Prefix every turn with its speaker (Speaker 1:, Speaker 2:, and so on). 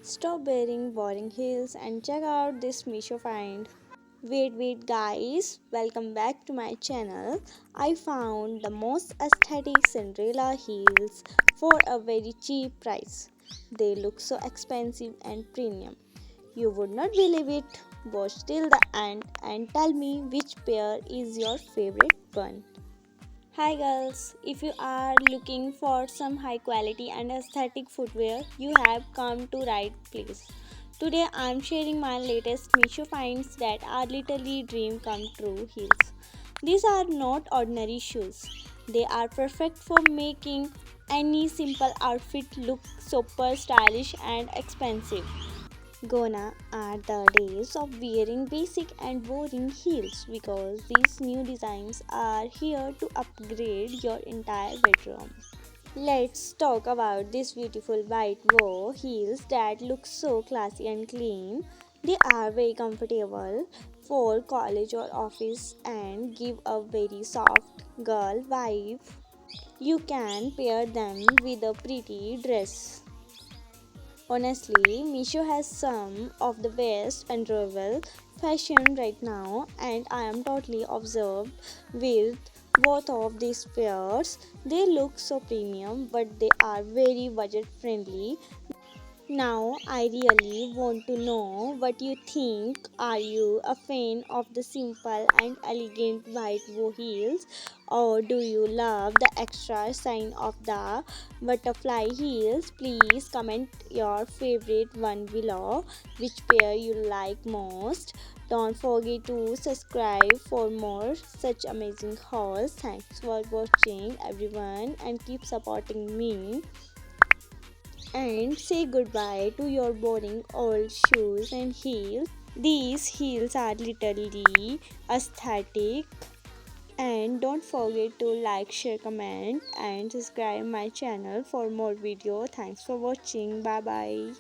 Speaker 1: Stop wearing boring heels and check out this Meesho find. Wait guys, welcome back to my channel. I found the most aesthetic Cinderella heels for a very cheap price. They look so expensive and premium. You would not believe it. Watch till the end and tell me which pair is your favorite one. Hi girls, if you are looking for some high quality and aesthetic footwear, you have come to right place. Today I am sharing my latest Meesho finds that are literally dream come true heels. These are not ordinary shoes. They are perfect for making any simple outfit look super stylish and expensive. Gonna are the days of wearing basic and boring heels because these new designs are here to upgrade your entire bedroom. Let's talk about these beautiful white wool heels that look so classy and clean. They are very comfortable for college or office and give a very soft girl vibe. You can pair them with a pretty dress. Honestly, Meesho has some of the best enjoyable fashion right now, and I am totally obsessed with both of these pairs. They look so premium, but they are very budget friendly. Now, I really want to know what you think. Are you a fan of the simple and elegant white bow heels, or do you love the extra shine of the butterfly heels? Please comment your favorite one below. Which pair you like most? Don't forget to subscribe for more such amazing hauls. Thanks for watching, everyone, and keep supporting me and say goodbye to your boring old shoes and heels. These heels are literally aesthetic. And don't forget to like, share, comment, and subscribe my channel for more video. Thanks for watching. Bye bye.